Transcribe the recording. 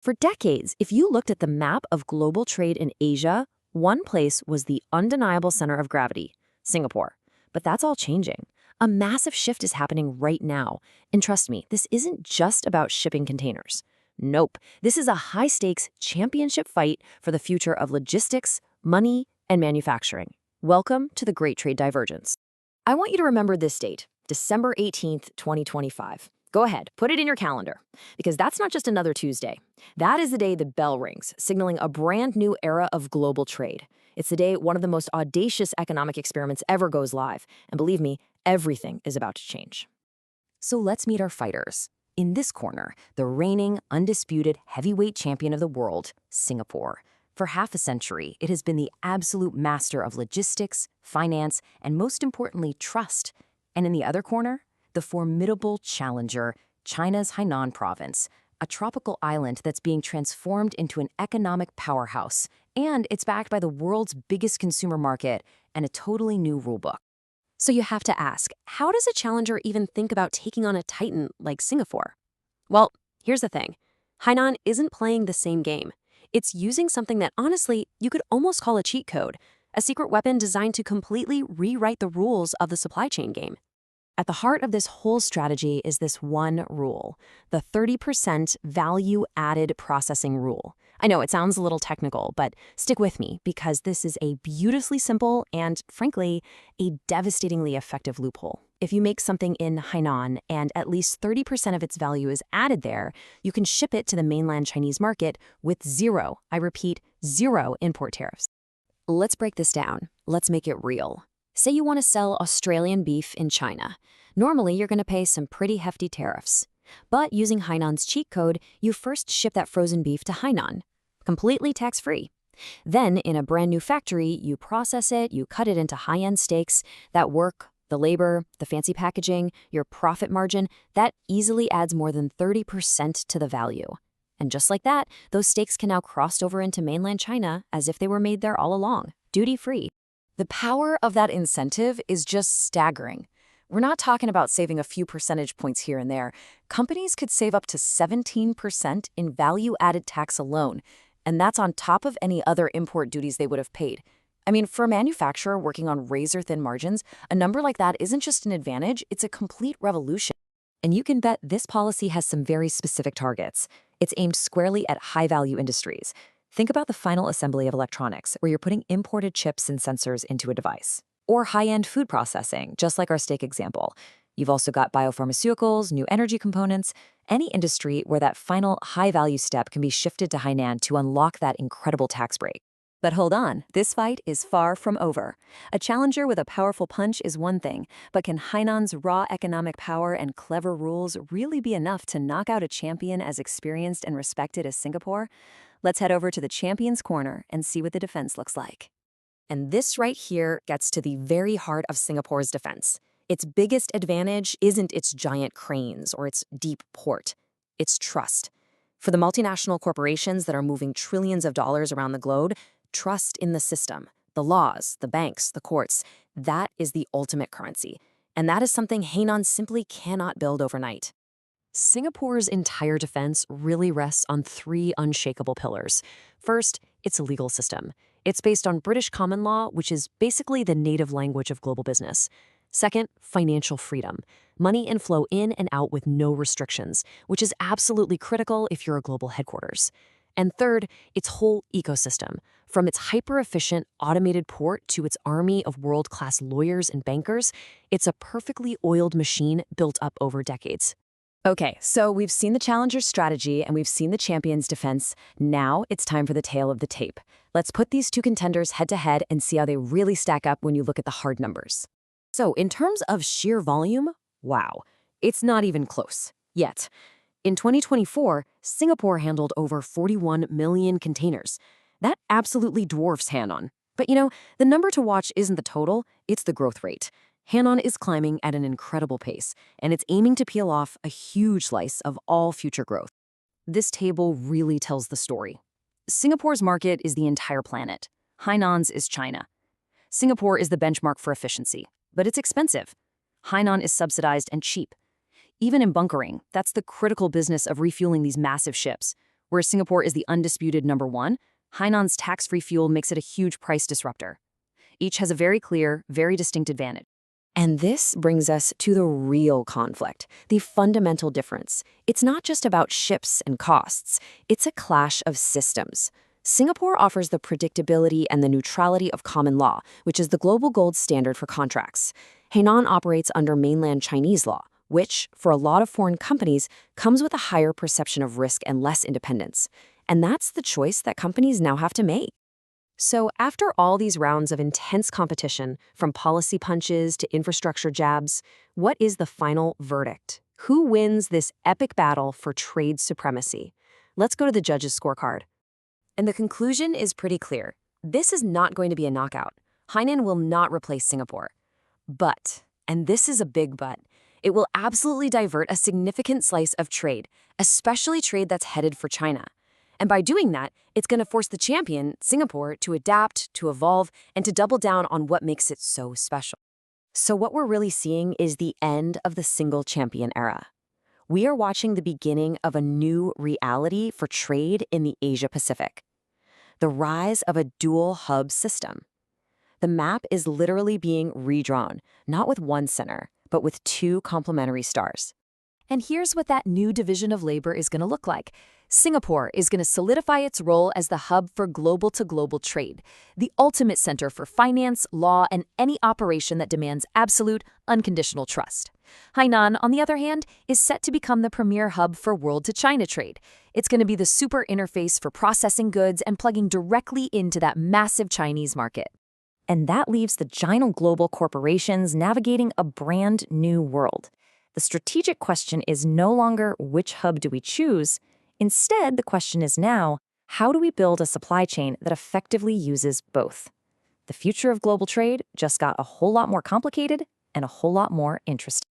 For decades, if you looked at the map of global trade in Asia, one place was the undeniable center of gravity, Singapore. But that's all changing. A massive shift is happening right now. And trust me, this isn't just about shipping containers. Nope, this is a high-stakes championship fight for the future of logistics, money, and manufacturing. Welcome to the Great Trade Divergence. I want you to remember this date, December 18th, 2025. Go ahead, put it in your calendar, because that's not just another Tuesday. That is the day the bell rings, signaling a brand new era of global trade. It's the day one of the most audacious economic experiments ever goes live. And believe me, everything is about to change. So let's meet our fighters. In this corner, the reigning, undisputed heavyweight champion of the world, Singapore. For half a century, it has been the absolute master of logistics, finance, and most importantly, trust. And in the other corner, the formidable challenger, China's Hainan province, a tropical island that's being transformed into an economic powerhouse. And it's backed by the world's biggest consumer market and a totally new rulebook. So you have to ask, how does a challenger even think about taking on a titan like Singapore? Well, here's the thing. Hainan isn't playing the same game. It's using something that, honestly, you could almost call a cheat code, a secret weapon designed to completely rewrite the rules of the supply chain game. At the heart of this whole strategy is this one rule, the 30% value-added processing rule. I know it sounds a little technical, but stick with me because this is a beautifully simple and, frankly, a devastatingly effective loophole. If you make something in Hainan and at least 30% of its value is added there, you can ship it to the mainland Chinese market with zero, I repeat, zero import tariffs. Let's break this down. Let's make it real. Say you want to sell Australian beef in China. Normally, you're going to pay some pretty hefty tariffs. But using Hainan's cheat code, you first ship that frozen beef to Hainan, completely tax-free. Then, in a brand new factory, you process it, you cut it into high-end steaks. That work, the labor, the fancy packaging, your profit margin, that easily adds more than 30% to the value. And just like that, those steaks can now cross over into mainland China as if they were made there all along, duty-free. The power of that incentive is just staggering. We're not talking about saving a few percentage points here and there. Companies could save up to 17% in value-added tax alone, and that's on top of any other import duties they would have paid. I mean, for a manufacturer working on razor-thin margins, a number like that isn't just an advantage, it's a complete revolution. And you can bet this policy has some very specific targets. It's aimed squarely at high-value industries. Think about the final assembly of electronics, where you're putting imported chips and sensors into a device. Or high-end food processing, just like our steak example. You've also got biopharmaceuticals, new energy components, any industry where that final high-value step can be shifted to Hainan to unlock that incredible tax break. But hold on, this fight is far from over. A challenger with a powerful punch is one thing, but can Hainan's raw economic power and clever rules really be enough to knock out a champion as experienced and respected as Singapore? Let's head over to the champion's corner and see what the defense looks like. And this right here gets to the very heart of Singapore's defense. Its biggest advantage isn't its giant cranes or its deep port. It's trust. For the multinational corporations that are moving trillions of dollars around the globe, trust in the system, the laws, the banks, the courts, that is the ultimate currency. And that is something Hainan simply cannot build overnight. Singapore's entire defense really rests on three unshakable pillars. First, its legal system. It's based on British common law, which is basically the native language of global business. Second, financial freedom. Money inflow in and out with no restrictions, which is absolutely critical if you're a global headquarters. And third, its whole ecosystem. From its hyper-efficient automated port to its army of world-class lawyers and bankers, it's a perfectly oiled machine built up over decades. Okay, so we've seen the challenger's strategy and we've seen the champion's defense. Now it's time for the tale of the tape. Let's put these two contenders head-to-head and see how they really stack up when you look at the hard numbers. So in terms of sheer volume, wow, it's not even close, yet. In 2024, Singapore handled over 41 million containers. That absolutely dwarfs Hainan. But the number to watch isn't the total, it's the growth rate. Hainan is climbing at an incredible pace, and it's aiming to peel off a huge slice of all future growth. This table really tells the story. Singapore's market is the entire planet. Hainan's is China. Singapore is the benchmark for efficiency, but it's expensive. Hainan is subsidized and cheap. Even in bunkering, that's the critical business of refueling these massive ships. Whereas Singapore is the undisputed number one, Hainan's tax-free fuel makes it a huge price disruptor. Each has a very clear, very distinct advantage. And this brings us to the real conflict, the fundamental difference. It's not just about ships and costs, it's a clash of systems. Singapore offers the predictability and the neutrality of common law, which is the global gold standard for contracts. Hainan operates under mainland Chinese law, which, for a lot of foreign companies, comes with a higher perception of risk and less independence. And that's the choice that companies now have to make. So after all these rounds of intense competition, from policy punches to infrastructure jabs, what is the final verdict? Who wins this epic battle for trade supremacy? Let's go to the judges' scorecard. And the conclusion is pretty clear. This is not going to be a knockout. Hainan will not replace Singapore. But, and this is a big but, it will absolutely divert a significant slice of trade, especially trade that's headed for China. And by doing that, it's going to force the champion, Singapore, to adapt, to evolve, and to double down on what makes it so special. So what we're really seeing is the end of the single champion era. We are watching the beginning of a new reality for trade in the Asia-Pacific. The rise of a dual hub system. The map is literally being redrawn, not with one center, but with two complementary stars. And here's what that new division of labor is going to look like. Singapore is going to solidify its role as the hub for global-to-global trade, the ultimate center for finance, law, and any operation that demands absolute, unconditional trust. Hainan, on the other hand, is set to become the premier hub for world-to-China trade. It's going to be the super interface for processing goods and plugging directly into that massive Chinese market. And that leaves the giant global corporations navigating a brand new world. The strategic question is no longer which hub do we choose. Instead, the question is now, how do we build a supply chain that effectively uses both? The future of global trade just got a whole lot more complicated and a whole lot more interesting.